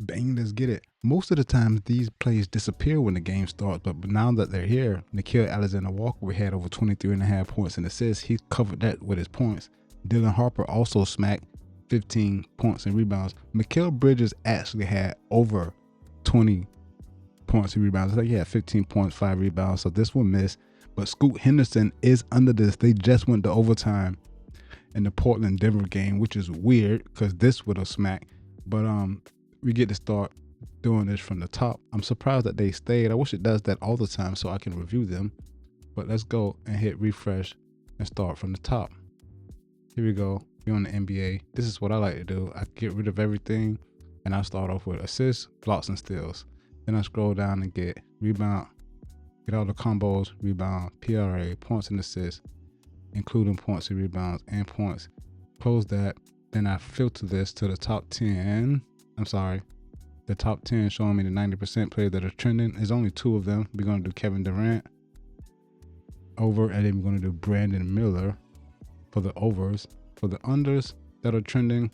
Bang, let's get it. Most of the time, these plays disappear when the game starts, but now that they're here, Nikhil Alexander-Walker had over 23.5 points and assists. He covered that with his points. Dylan Harper also smacked 15 points and rebounds. Mikal Bridges actually had over 20 points and rebounds. I think he had 15 points, 5 rebounds, so this one missed. But Scoot Henderson is under this. They just went to overtime in the Portland-Denver game, which is weird because this would have smacked. But we get to start doing this from the top. I'm surprised that they stayed. I wish it does that all the time so I can review them. But let's go and hit refresh and start from the top. Here we go. We're on the NBA. This is what I like to do. I get rid of everything and I start off with assists, blocks, and steals. Then I scroll down and get rebound, get all the combos, rebound, PRA, points and assists, including points and rebounds and points. Close that. Then I filter this to the top 10. The top 10 showing me the 90% players that are trending. There's only 2 of them. We're going to do Kevin Durant over, and then we're going to do Brandon Miller for the overs. For the unders that are trending,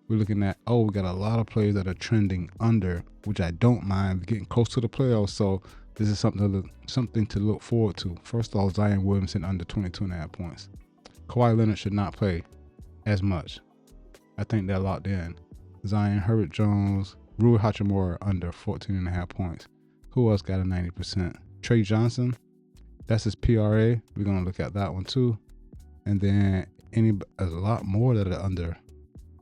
we're looking at, we got a lot of players that are trending under, which I don't mind. We're getting close to the playoffs, so this is something to look forward to. First of all, Zion Williamson under 22.5 points. Kawhi Leonard should not play as much. I think they're locked in. Zion, Herbert Jones, Rui Hachimura under 14.5 points. Who else got a 90%? Trey Johnson, that's his PRA. We're going to look at that one too. And then there's a lot more that are under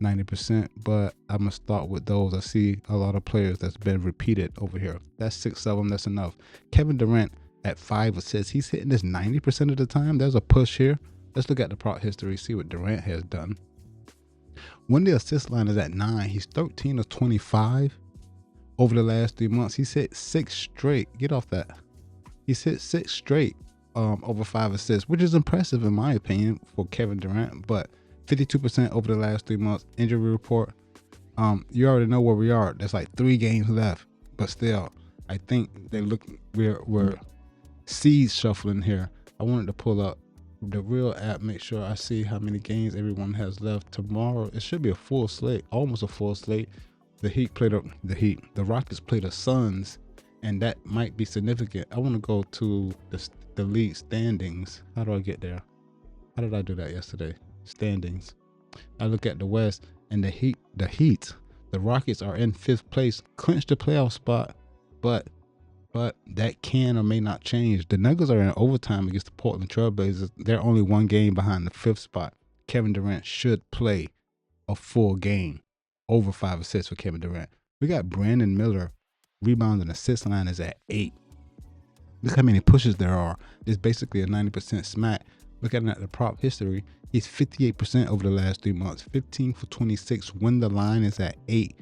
90%, but I'm going to start with those. I see a lot of players that's been repeated over here. That's 6 of them. That's enough. Kevin Durant at 5 assists. He's hitting this 90% of the time. There's a push here. Let's look at the prop history, see what Durant has done. When the assist line is at 9, he's 13 of 25 over the last 3 months. He's hit 6 straight. Get off that. He's hit 6 straight over 5 assists, which is impressive in my opinion for Kevin Durant. But 52% over the last 3 months. Injury report. You already know where we are. There's like 3 games left, but still, I think we're seed shuffling here. I wanted to pull up the real app, make sure I see how many games everyone has left. Tomorrow it should be a full slate, almost a full slate. The Rockets play the Suns, and that might be significant. I want to go to the league standings. How do I get there? How did I do that yesterday? Standings. I look at the West, and the Rockets are in 5th place, clinched the playoff spot, but that can or may not change. The Nuggets are in overtime against the Portland Trailblazers. They're only 1 game behind the 5th spot. Kevin Durant should play a full game. Over 5 assists for Kevin Durant. We got Brandon Miller. Rebound and assist line is at 8. Look how many pushes there are. It's basically a 90% smack. Looking at the prop history, he's 58% over the last 3 months. 15 for 26 when the line is at 8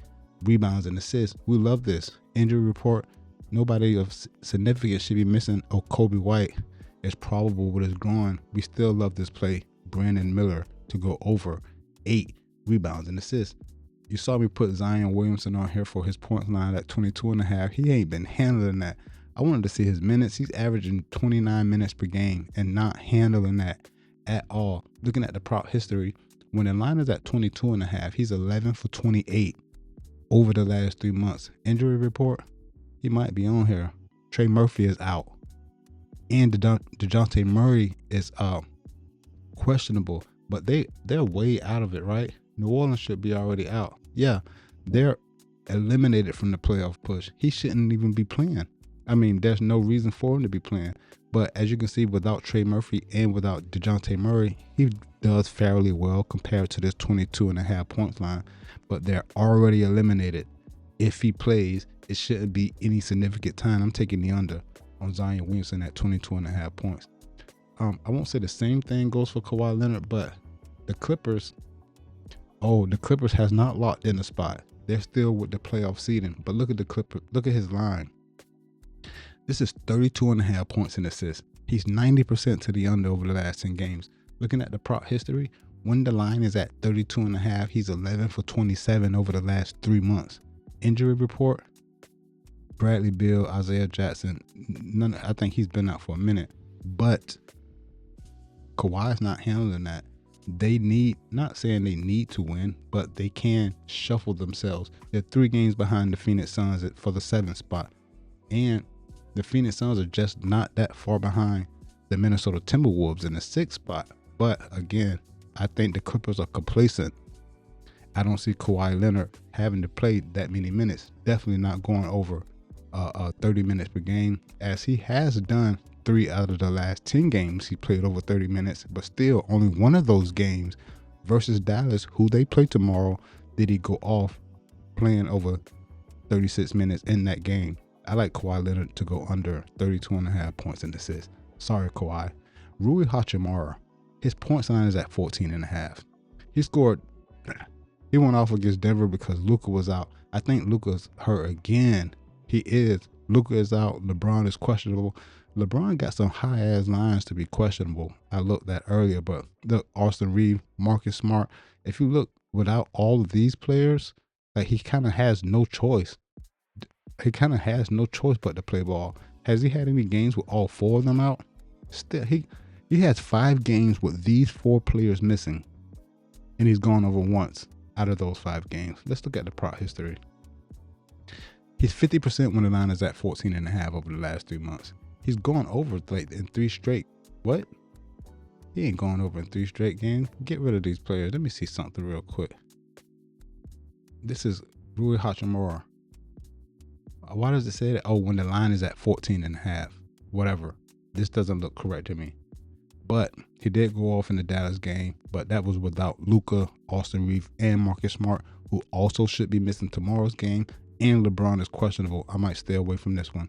rebounds and assists. We love this. Injury report. Nobody of significance should be missing. Kobe White is probable with his groin. We still love this play. Brandon Miller to go over 8 rebounds and assists. You saw me put Zion Williamson on here for his point line at 22.5. He ain't been handling that. I wanted to see his minutes. He's averaging 29 minutes per game and not handling that at all. Looking at the prop history, when the line is at 22.5, he's 11 for 28 over the last 3 months. Injury report, he might be on here. Trey Murphy is out. And DeJounte Murray is questionable. But they're way out of it, right? New Orleans should be already out. Yeah, they're eliminated from the playoff push. He shouldn't even be playing. I mean, there's no reason for him to be playing. But as you can see, without Trey Murphy and without DeJounte Murray, he does fairly well compared to this 22.5 points line. But they're already eliminated. If he plays, it shouldn't be any significant time. I'm taking the under on Zion Williamson at 22.5 points. I won't say the same thing goes for Kawhi Leonard, but the Clippers has not locked in a spot. They're still with the playoff seeding. But look at the Clippers. Look at his line. This is 32.5 points and assists. He's 90% to the under over the last 10 games. Looking at the prop history, when the line is at 32.5, he's 11 for 27 over the last 3 months. Injury report, Bradley Beal, Isaiah Jackson, I think he's been out for a minute. But Kawhi's not handling that. they need, not saying they need to win, but they can shuffle themselves. They're 3 games behind the Phoenix Suns for the 7th spot. And the Phoenix Suns are just not that far behind the Minnesota Timberwolves in the 6th spot. But again, I think the Clippers are complacent. I don't see Kawhi Leonard having to play that many minutes. Definitely not going over 30 minutes per game, as he has done 3 out of the last 10 games he played over 30 minutes. But still, only one of those games versus Dallas, who they play tomorrow, did he go off playing over 36 minutes in that game. I like Kawhi Leonard to go under 32.5 points and assists. Sorry, Kawhi. Rui Hachimura, his points line is at 14.5. He went off against Denver because Luka was out. I think Luka's hurt again. He is. Luka is out. LeBron is questionable. LeBron got some high-ass lines to be questionable. I looked at earlier, but look, Austin Reeves, Marcus Smart. If you look, without all of these players, like, he kind of has no choice. He kind of has no choice but to play ball. Has he had any games with all 4 of them out? Still, he has 5 games with these 4 players missing, and he's gone over once out of those 5 games. Let's look at the prop history. He's 50% when the line is at 14.5 over the last 3 months. He's gone over like in 3 straight. What? He ain't going over in 3 straight games. Get rid of these players. Let me see something real quick. This is Rui Hachimura. Why does it say that? Oh, when the line is at 14.5. Whatever. This doesn't look correct to me. But he did go off in the Dallas game, but that was without Luka, Austin Reeves, and Marcus Smart, who also should be missing tomorrow's game, and LeBron is questionable. I might stay away from this one.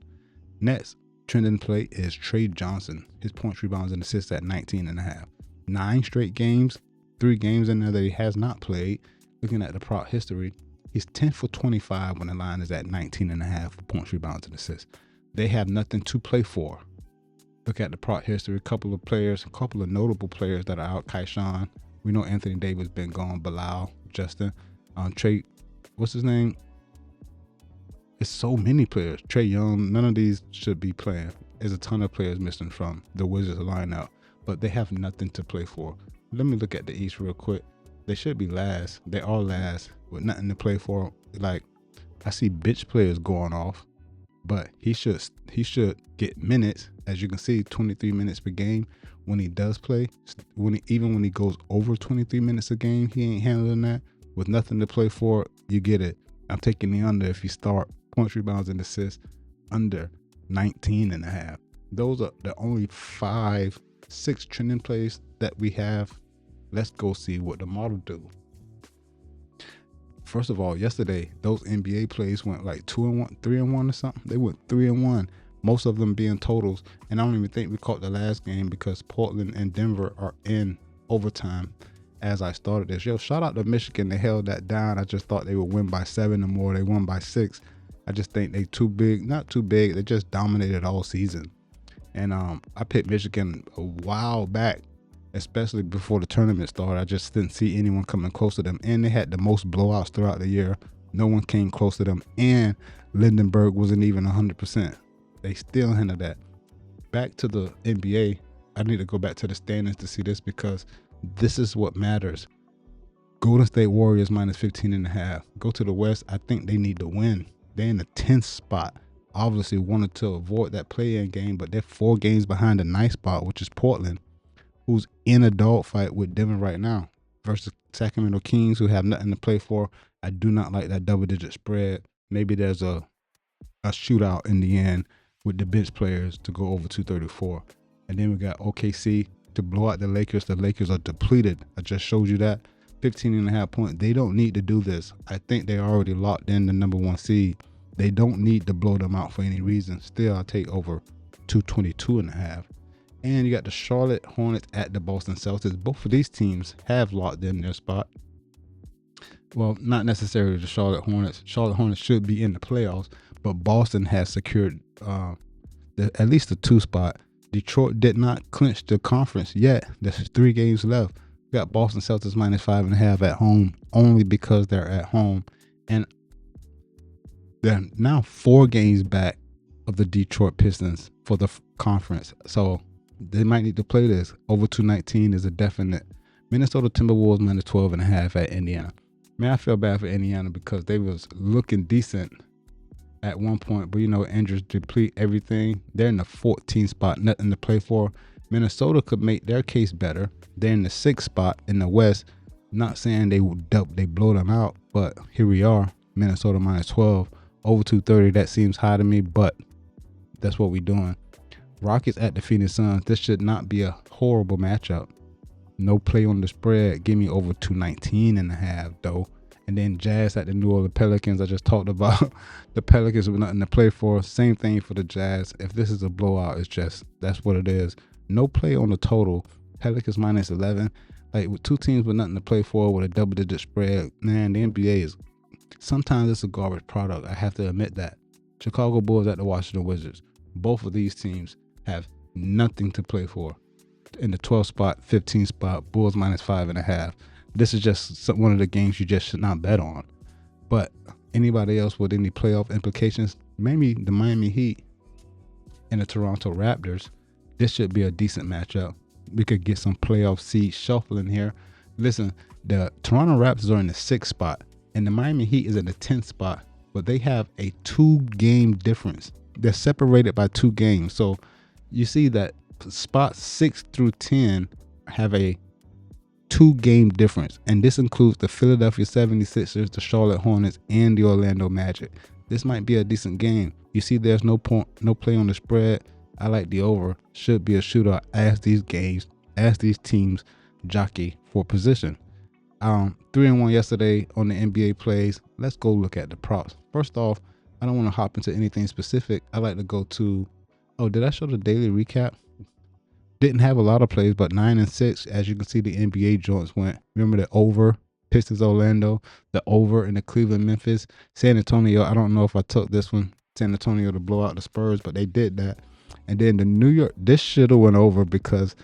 Next, trending play is Trey Johnson. His points, rebounds, and assists at 19.5. 9 straight games, 3 games in there that he has not played. Looking at the prop history, he's 10 for 25 when the line is at 19.5 for points, rebounds, and assists. They have nothing to play for. Look at the prop history. A couple of notable players that are out. Kaishan. We know Anthony Davis been gone. Bilal, Justin, Trey. What's his name? It's so many players. Trey Young. None of these should be playing. There's a ton of players missing from the Wizards lineup, but they have nothing to play for. Let me look at the East real quick. They should be last. They are last with nothing to play for. Like, I see bitch players going off, but he should get minutes. As you can see, 23 minutes per game when he does play. Even when he goes over 23 minutes a game, he ain't handling that. With nothing to play for, you get it. I'm taking the under if you start points, rebounds, and assists under 19.5. Those are the only 5-6 trending plays that we have. Let's go see what the model do. First of all, yesterday, those NBA plays went like 2-1, 3-1 or something. They went 3-1. Most of them being totals. And I don't even think we caught the last game because Portland and Denver are in overtime as I started this. Yo, shout out to Michigan. They held that down. I just thought they would win by 7 or more. They won by 6. I just think they too big. Not too big. They just dominated all season. And I picked Michigan a while back, especially before the tournament started. I just didn't see anyone coming close to them. And they had the most blowouts throughout the year. No one came close to them. And Lindenberg wasn't even 100%. They still handle that. Back to the NBA. I need to go back to the standings to see this because this is what matters. Golden State Warriors minus 15.5. Go to the West. I think they need to win. They're in the 10th spot. Obviously wanted to avoid that play-in game, but they're 4 games behind the 9th spot, which is Portland, who's in a dogfight with Denver right now versus Sacramento Kings, who have nothing to play for. I do not like that double-digit spread. Maybe there's a shootout in the end with the bench players to go over 234. And then we got OKC to blow out the Lakers. The Lakers are depleted. I just showed you that. 15.5 points. They don't need to do this. I think they already locked in the number 1 seed. They don't need to blow them out for any reason. Still, I'll take over 222.5. And you got the Charlotte Hornets at the Boston Celtics. Both of these teams have locked in their spot. Well, not necessarily the Charlotte Hornets. Charlotte Hornets should be in the playoffs, but Boston has secured at least the 2 spot. Detroit did not clinch the conference yet. There's 3 games left. We got Boston Celtics minus 5.5 at home, only because they're at home. And they're now 4 games back of the Detroit Pistons for the conference. So they might need to play this. Over 219 is a definite Minnesota Timberwolves minus 12.5 at Indiana. Man, I feel bad for Indiana because they was looking decent at one point, but injuries deplete everything. They're in the 14th spot, nothing to play for. Minnesota could make their case better. They're in the 6th spot in the West. Not saying they blow them out, but here we are. Minnesota minus 12, over 230. That seems high to me, but that's what we're doing. Rockets at the Phoenix Suns. This should not be a horrible matchup. No play on the spread. Give me over 219.5 though. And then Jazz at the New Orleans Pelicans. I just talked about the Pelicans with nothing to play for. Same thing for the Jazz. If this is a blowout, it's just, that's what it is. No play on the total. Pelicans minus 11. Like with two teams with nothing to play for with a double-digit spread, man, the NBA is, sometimes it's a garbage product. I have to admit that. Chicago Bulls at the Washington Wizards. Both of these teams have nothing to play for. In the 12th spot, 15th spot, Bulls minus 5.5. This is just one of the games you just should not bet on. But anybody else with any playoff implications, maybe the Miami Heat and the Toronto Raptors, this should be a decent matchup. We could get some playoff seeds shuffling here. Listen, the Toronto Raptors are in the 6th spot and the Miami Heat is in the 10th spot, but they have a 2-game difference. They're separated by 2 games. So you see that spots 6 through 10 have a 2-game difference, and this includes the Philadelphia 76ers, the Charlotte Hornets, and the Orlando Magic. This might be a decent game. You see there's no play on the spread. I like the over. Should be a shootout as these teams jockey for position. 3-1 yesterday on the NBA plays. Let's go look at the props. First off, I don't want to hop into anything specific. I like to go to, did I show the daily recap? Didn't have a lot of plays, but 9 and 6. As you can see, the NBA joints went. Remember the over, Pistons Orlando, the over in the Cleveland Memphis, San Antonio. I don't know if I took this one, San Antonio to blow out the Spurs, but they did that. And then the New York, this should have went over because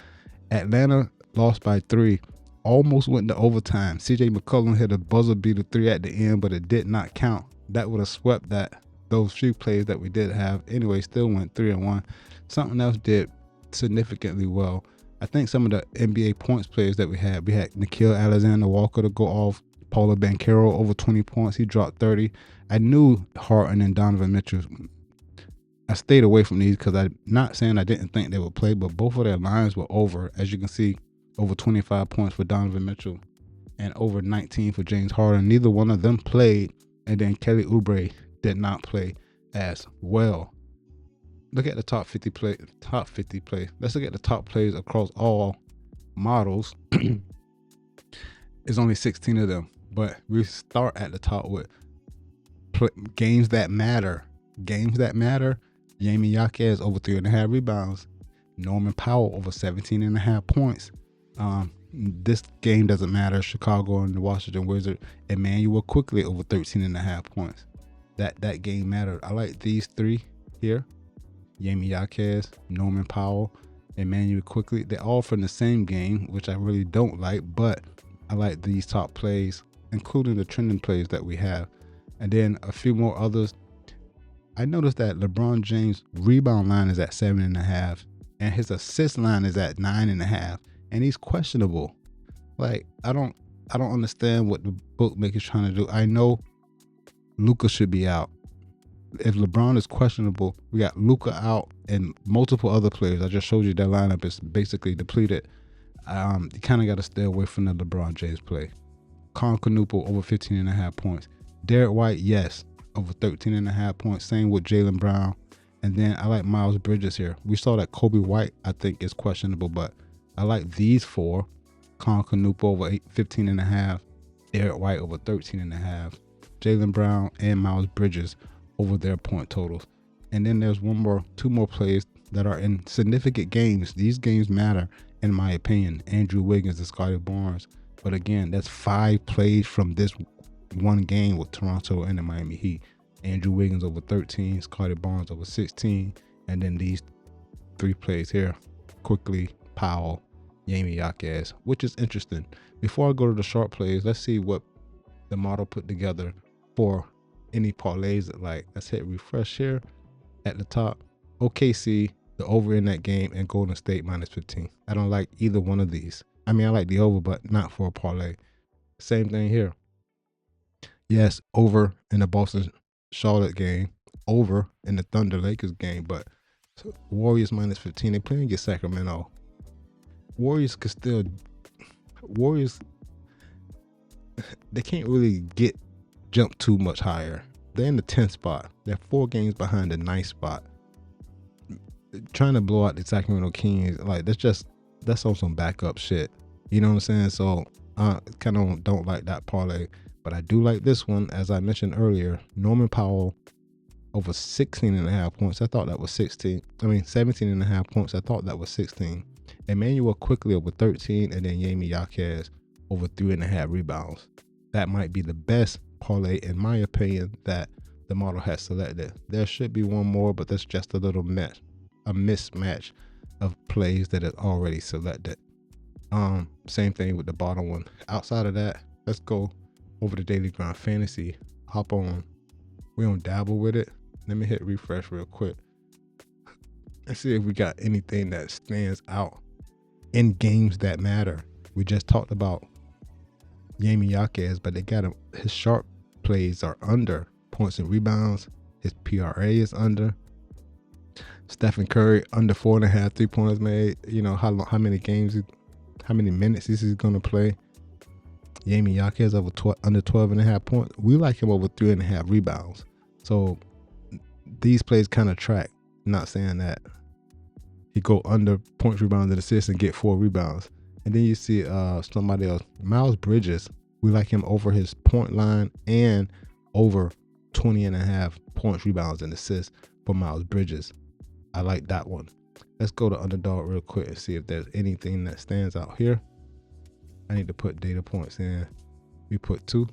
Atlanta lost by 3, almost went to overtime. CJ McCollum hit a buzzer beater 3 at the end, but it did not count. That would have swept those few plays that we did have. Anyway, still went 3-1. Something else did significantly well. I think some of the NBA points players that we had Nickeil Alexander-Walker to go off, Paolo Banchero over 20 points. He dropped 30. I knew Harden and Donovan Mitchell. I stayed away from these because I'm not saying I didn't think they would play, but both of their lines were over. As you can see, over 25 points for Donovan Mitchell and over 19 for James Harden. Neither one of them played, and then Kelly Oubre did not play as well. Look at the top 50 play. Let's look at the top plays across all models. It's only 16 of them, but we start at the top with games that matter. Yami Yaquez over 3.5 rebounds. Norman Powell over 17.5 points. This game doesn't matter. Chicago and the Washington Wizards. Emmanuel Quickly over 13.5 points. That game mattered. I like these 3 here. Yami Yaquez, Norman Powell, Emmanuel Quickly. They're all from the same game, which I really don't like, but I like these top plays, including the trending plays that we have. And then a few more others. I noticed that LeBron James' rebound line is at 7.5, and his assist line is at 9.5, and he's questionable. Like, I don't understand what the bookmaker's trying to do. I know Luka should be out. If LeBron is questionable, we got Luka out and multiple other players. I just showed you that lineup is basically depleted. You kind of got to stay away from the LeBron James play. Con Canupo over 15.5 points. Derek White, yes, over 13.5 points. Same with Jaylen Brown. And then I like Miles Bridges here. We saw that Kobe White, I think, is questionable, but I like these 4. Con Canupo over 15.5. Derek White over 13.5. Jaylen Brown and Miles Bridges over their point totals. And then there's 2 more plays that are in significant games. These games matter, in my opinion. Andrew Wiggins and Scottie Barnes. But again, that's 5 plays from this one game with Toronto and the Miami Heat. Andrew Wiggins over 13, Scottie Barnes over 16, and then these 3 plays here. Quickly, Powell, Yami Yaquez, which is interesting. Before I go to the short plays, let's see what the model put together for any parlays that like. Let's hit refresh here at the top. OKC, the over in that game, and Golden State minus 15. I don't like either one of these. I mean, I like the over, but not for a parlay. Same thing here. Yes, over in the Boston Charlotte game, over in the Thunder Lakers game, but Warriors minus 15. They playing against Sacramento. Warriors could still. Warriors, they can't really jump too much higher. They're in the 10th spot. They're 4 games behind the 9th spot. Trying to blow out the Sacramento Kings, like that's on some backup shit. You know what I'm saying? So I kind of don't like that parlay, but I do like this one. As I mentioned earlier, Norman Powell over 16.5 points. I thought that was 17.5 points. I thought that was 16. Emmanuel quickly over 13, and then Yami Yaquez over 3.5 rebounds. That might be the best parlay, in my opinion, that the model has selected. There should be one more, but that's just a mismatch of plays that is already selected. Same thing with the bottom one. Outside of that, let's go over to Daily Grind Fantasy. Hop on. We don't dabble with it. Let me hit refresh real quick and see if we got anything that stands out in games that matter. We just talked about Yami Yaquez, but they got him. His sharp plays are under points and rebounds. His PRA is under. Stephen Curry under 4.5 3-pointers made. You know how many minutes this is gonna play. Yami Yaquez under 12.5 points. We like him over 3.5 rebounds. So these plays kind of track. Not saying that he go under points, rebounds, and assists and get 4 rebounds. And then you see somebody else, Miles Bridges. We like him over his point line and over 20.5 points, rebounds, and assists for Miles Bridges. I like that one. Let's go to Underdog real quick and see if there's anything that stands out here. I need to put data points in. We put 2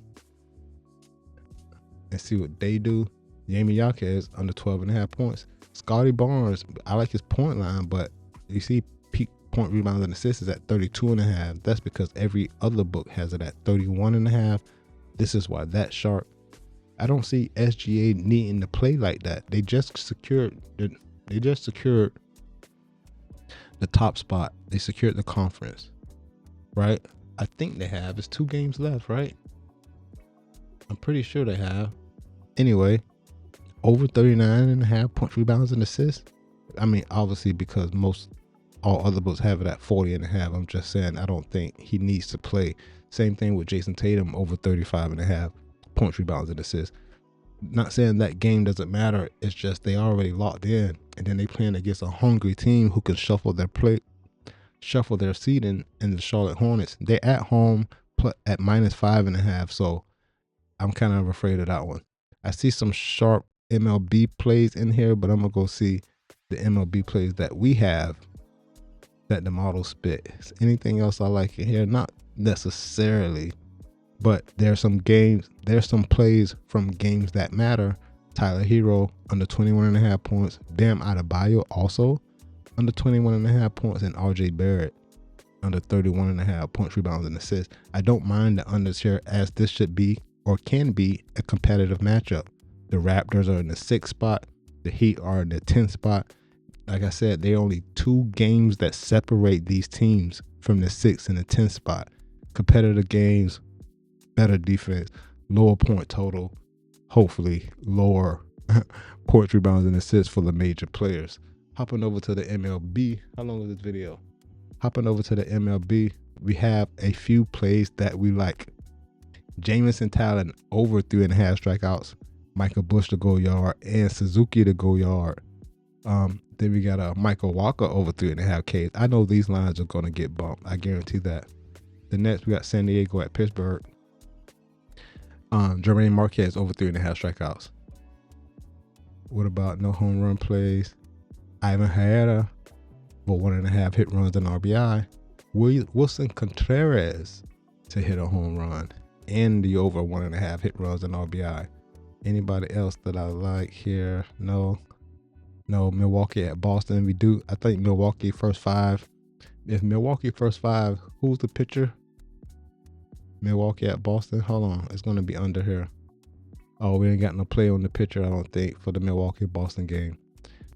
and see what they do. Yami Yaquez under 12.5 points. Scotty Barnes, I like his point line, but you see peak point, rebounds, and assists is at 32.5. That's because every other book has it at 31.5. This is why that's sharp. I don't see SGA needing to play like that. They just secured the top spot. They secured the conference, right? I think they have. It's 2 games left, right? I'm pretty sure they have. Anyway, over 39.5 points, rebounds, and assists. I mean, obviously, because all other books have it at 40.5. I'm just saying, I don't think he needs to play. Same thing with Jason Tatum, over 35.5 points, rebounds, and assists. Not saying that game doesn't matter. It's just they already locked in, and then they playing against a hungry team who can shuffle their seeding in the Charlotte Hornets. They're at home at -5.5, so I'm kind of afraid of that one. I see some sharp MLB plays in here, but I'm gonna go see the MLB plays that we have that the model spit. Anything else I like in here? Not necessarily, but there's some plays from games that matter. Tyler Hero under 21.5 points. Bam Adebayo also under 21.5 points, and RJ Barrett under 31.5 points, rebounds, and assists. I don't mind the unders here, as this should be or can be a competitive matchup. The Raptors are in the 6th spot. The Heat are in the 10th spot. Like I said, there are only 2 games that separate these teams from the 6th and the 10th spot. Competitive games, better defense, lower point total, hopefully lower points, rebounds, and assists for the major players. Hopping over to the MLB. How long is this video? Hopping over to the MLB, we have a few plays that we like. Jamison Talon over 3.5 strikeouts. Michael Bush to go yard and Suzuki to go yard. Then we got Michael Walker over 3.5 Ks. I know these lines are going to get bumped. I guarantee that. The next, we got San Diego at Pittsburgh. Jermaine Marquez over 3.5 strikeouts. What about no home run plays? Ivan Herrera for 1.5 hit runs and RBI. Wilson Contreras to hit a home run and the over 1.5 hit runs and RBI. Anybody else that I like here? No. Milwaukee at Boston. I think Milwaukee first 5. If Milwaukee first 5, who's the pitcher? Milwaukee at Boston. Hold on, it's gonna be under here. Oh, we ain't got no play on the pitcher, I don't think, for the Milwaukee Boston game.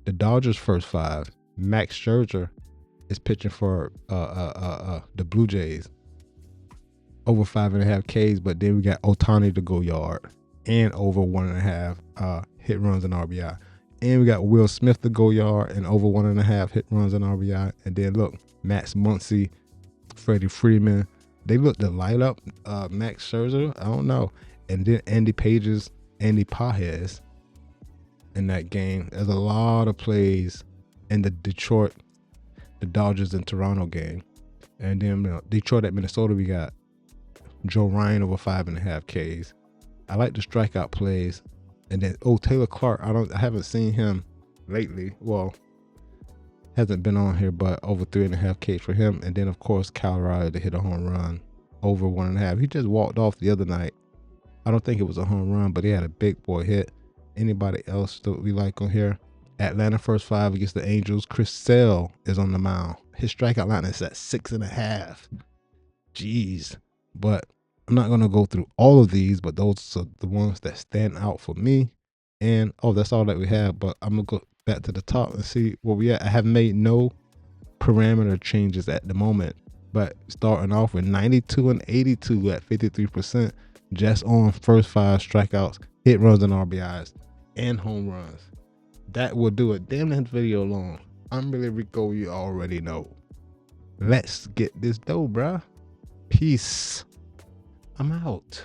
The Dodgers first 5. Max Scherzer is pitching for the Blue Jays. Over 5.5 Ks, but then we got Ohtani to go yard and over 1.5 hit runs and RBI. And we got Will Smith to go yard and over 1.5 hit runs and RBI. And then look, Max Muncy, Freddie Freeman. They look to light up Max Scherzer. I don't know. And then Andy Pages, Andy Pages in that game. There's a lot of plays in the Dodgers and Toronto game. And then Detroit at Minnesota, we got Joe Ryan over 5.5 Ks. I like the strikeout plays. And then Taylor Clark, I haven't seen him lately. Well, hasn't been on here, but over 3.5 Ks for him. And then of course Colorado to hit a home run over 1.5. He just walked off the other night. I don't think it was a home run, but he had a big boy hit. Anybody else that we like on here? Atlanta first 5 against the Angels. Chris Sale is on the mound. His strikeout line is at 6.5. Jeez. But I'm not going to go through all of these, but those are the ones that stand out for me. And, that's all that we have. But I'm going to go back to the top and see where we at. I have made no parameter changes at the moment. But starting off with 92 and 82 at 53%. Just on first 5 strikeouts, hit runs and RBIs, and home runs. That will do it. Damn, that video long. I'm really Rico, you already know. Let's get this dough, bruh. Peace. I'm out.